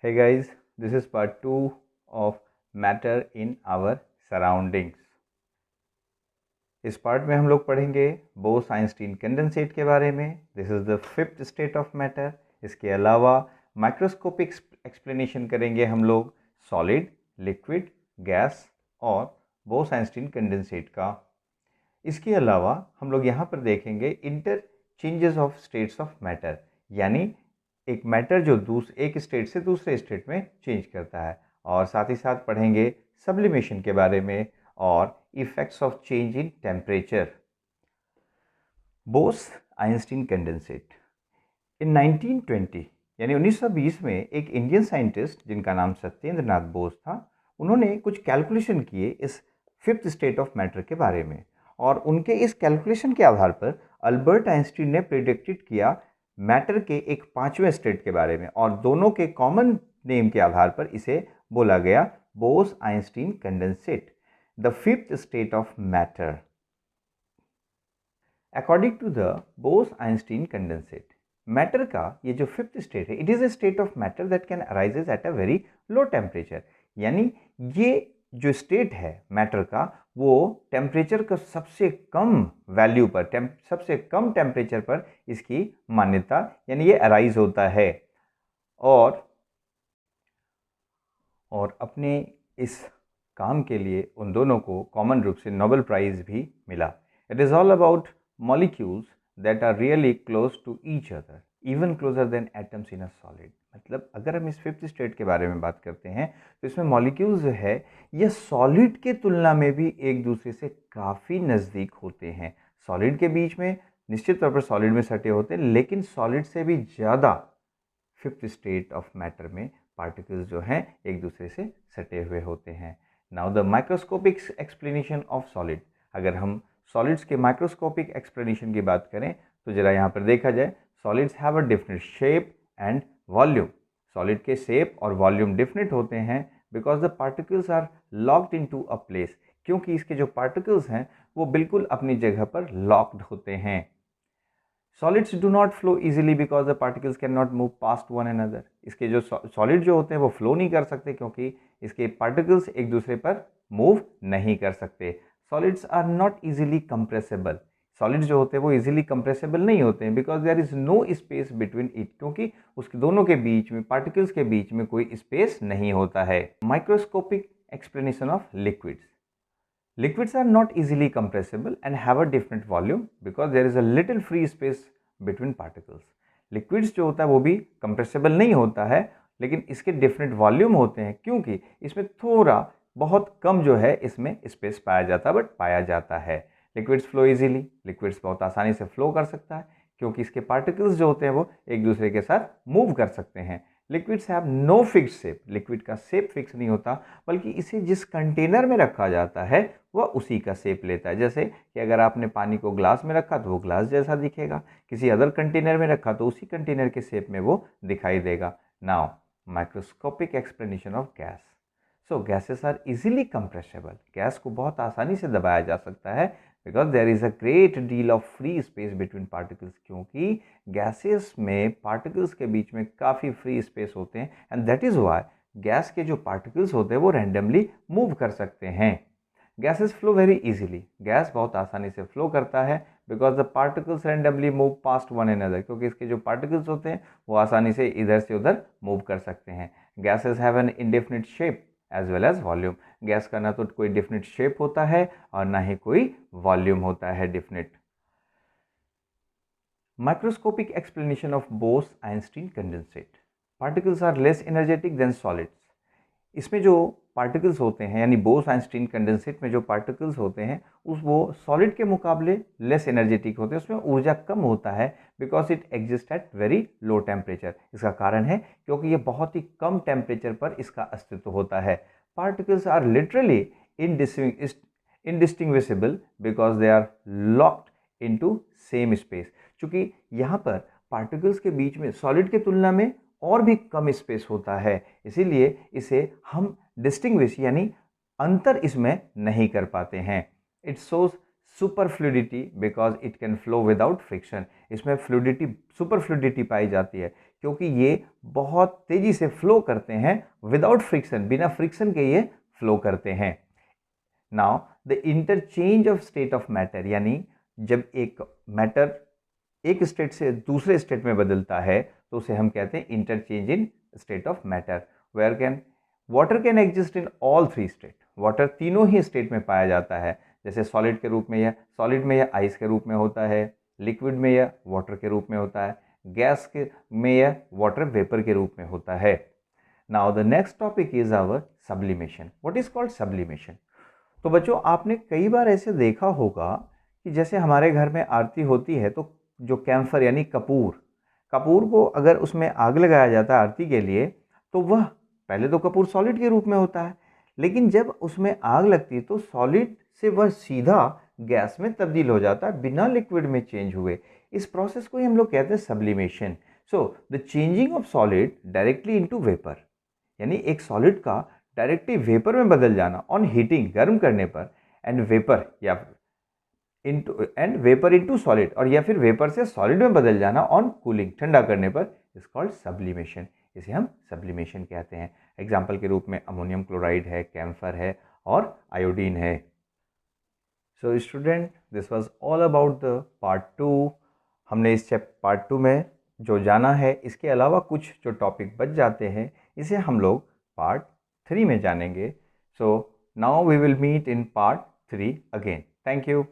Hey guys, this is part 2 of matter in our surroundings. इस part में हम लोग पढ़ेंगे बोस-आइंस्टीन कंडेंसेट के बारे में. This is the fifth state of matter. इसके अलावा माइक्रोस्कोपिक एक्सप्लेनेशन करेंगे हम लोग सॉलिड, लिक्विड, गैस और बोस-आइंस्टीन कंडेंसेट का. इसके अलावा हम लोग यहाँ पर देखेंगे interchanges of states of matter, यानी एक मैटर जो एक स्टेट से दूसरे स्टेट में चेंज करता है. और साथ ही साथ पढ़ेंगे सब्लिमेशन के बारे में और effects of change in temperature. Bose Einstein condensate. In 1920 यानी 1920 में एक इंडियन साइंटिस्ट जिनका नाम सत्येंद्र नाथ बोस था, उन्होंने कुछ कैलकुलेशन किए इस फिफ्थ स्टेट ऑफ मैटर के बारे में. और उनके इस कैलकुलेशन के आधार पर अल्बर्ट आइंस्टीन ने प्रिडिक्टेड किया मैटर के एक पांचवें स्टेट के बारे में, और दोनों के कॉमन नेम के आधार पर इसे बोला गया Bose Einstein condensate, the fifth state of matter. According to the Bose Einstein condensate, matter का ये जो फिफ्थ स्टेट है, it is a state of matter that can arises at a very low temperature. यानी ये जो स्टेट है मैटर का, वो टेम्परेचर का सबसे कम वैल्यू पर, सबसे कम टेम्परेचर पर इसकी मान्यता यानी ये अराइज होता है. और अपने इस काम के लिए उन दोनों को कॉमन रूप से नोबेल प्राइज भी मिला. It is all about molecules that are really close to each other, even closer than atoms in a solid. मतलब अगर हम इस फिफ्थ स्टेट के बारे में बात करते हैं तो इसमें मॉलिक्यूल्स जो है ये सॉलिड के तुलना में भी एक दूसरे से काफ़ी नज़दीक होते हैं. सॉलिड के बीच में निश्चित तौर पर सॉलिड में सटे होते हैं, लेकिन सॉलिड से भी ज़्यादा फिफ्थ स्टेट ऑफ मैटर में पार्टिकल्स जो हैं एक दूसरे से सटे हुए होते हैं. Now the microscopic explanation of solid. अगर हम सॉलिड्स के माइक्रोस्कोपिक एक्सप्लेनेशन की बात करें तो जरा यहाँ पर देखा जाए, solids have a different shape and volume. Solid के शेप और वॉल्यूम डिफरेंट होते हैं because the particles are locked into a place, क्योंकि इसके जो पार्टिकल्स हैं वो बिल्कुल अपनी जगह पर लॉक्ड होते हैं. Solids do not flow easily because the particles can not move past one another. इसके जो सॉलिड जो होते हैं वो फ्लो नहीं कर सकते क्योंकि इसके पार्टिकल्स एक दूसरे पर मूव नहीं कर सकते. Solids are not easily compressible. Solids जो होते हैं वो इजीली कंप्रेसिबल नहीं होते हैं because there is no space between it, क्योंकि उसके दोनों के बीच में, पार्टिकल्स के बीच में कोई स्पेस नहीं होता है. Microscopic explanation of liquids. Liquids are not easily compressible and have a different volume because there is a little free space between particles. Liquids जो होता है वो भी compressible नहीं होता है, लेकिन इसके different volume होते हैं क्योंकि इसमें थोड़ा बहुत कम जो है इसमें space पाया जाता है, बट पाया जाता है. Liquids flow easily. Liquids बहुत आसानी से flow कर सकता है क्योंकि इसके particles जो होते हैं वो एक दूसरे के साथ move कर सकते हैं. Liquids have no fix shape. Liquid का शेप फिक्स नहीं होता, बल्कि इसे जिस कंटेनर में रखा जाता है वह उसी का शेप लेता है. जैसे कि अगर आपने पानी को ग्लास में रखा तो वो ग्लास जैसा दिखेगा, किसी अदर कंटेनर में रखा तो उसी कंटेनर के शेप में वो दिखाई देगा. Now microscopic explanation of gas. So gases are easily compressible. Gas को बहुत आसानी से दबाया जा सकता है because there is a great deal of free space between particles, क्योंकि गैसेस में पार्टिकल्स के बीच में काफ़ी फ्री स्पेस होते हैं. And that is why gas के जो पार्टिकल्स होते हैं वो रैंडमली मूव कर सकते हैं. Gases flow very easily. Gas बहुत आसानी से फ्लो करता है because the particles randomly move past one another, क्योंकि इसके जो पार्टिकल्स होते हैं वो आसानी से इधर से उधर मूव कर सकते हैं. Gases have an indefinite shape as well as volume. Gas का ना तो कोई डिफिनिट शेप होता है और ना ही कोई वॉल्यूम होता है definite. Microscopic explanation of Bose Einstein condensate. Particles are less energetic than solids. इसमें जो पार्टिकल्स होते हैं यानी बोस-आइंस्टीन कंडेंसेट में जो पार्टिकल्स होते हैं वो सॉलिड के मुकाबले लेस एनर्जेटिक होते हैं, उसमें ऊर्जा कम होता है because it exist at very low temperature. इसका कारण है क्योंकि ये बहुत ही कम टेम्परेचर पर इसका अस्तित्व होता है. Particles are literally indistinguishable because they are locked into same space. चूँकि यहाँ पर पार्टिकल्स के बीच में सॉलिड की तुलना में और भी कम स्पेस होता है, इसीलिए इसे हम डिस्टिंग्विश यानी अंतर इसमें नहीं कर पाते हैं. It shows super fluidity because it can flow without friction. इसमें फ्लूइडिटी, सुपर फ्लूइडिटी पाई जाती है क्योंकि ये बहुत तेजी से फ्लो करते हैं विदाउट फ्रिक्शन, बिना फ्रिक्शन के ये फ्लो करते हैं। Now the interchange of state of matter, यानी जब एक मैटर एक स्टेट से दूसरे स्टेट में बदलता है तो उसे हम कहते हैं interchange in state of matter. Where can water can exist in all three state, water तीनों ही स्टेट में पाया जाता है, जैसे सॉलिड के रूप में या सॉलिड में या आइस के रूप में होता है, लिक्विड में या वाटर के रूप में होता है, गैस के में या वाटर वेपर के रूप में होता है। Now the next topic is our sublimation. What is called sublimation? तो बच्चों, आपने कई बार ऐसे देखा होगा कि जैसे हमारे घर में आरती होती है तो जो कैम्फर यानी कपूर, कपूर को अगर उसमें आग लगाया जाता है आरती के लिए, तो वह पहले तो कपूर सॉलिड के रूप में होता है, लेकिन जब उसमें आग लगती है तो सॉलिड से वह सीधा गैस में तब्दील हो जाता है बिना लिक्विड में चेंज हुए। इस प्रोसेस को ही हम लोग कहते हैं sublimation. So the changing of solid directly into vapour, यानी एक सॉलिड का डायरेक्टली वेपर में बदल जाना ऑन हीटिंग, गर्म करने पर, एंड वेपर इनटू सॉलिड, और या फिर वेपर से सॉलिड में बदल जाना ऑन कूलिंग, ठंडा करने पर, इज कॉल्ड सब्लिमेशन। इसे हम सब्लिमेशन कहते हैं। एग्जाम्पल के रूप में अमोनियम क्लोराइड है, कैम्फर है और आयोडीन है। So student, this was all about the part 2। हमने इस पार्ट 2 में जो जाना है, इसके अलावा कुछ जो टॉपिक बच जाते हैं इसे हम लोग पार्ट 3 में जानेंगे। So now we will meet in part 3 again. Thank you.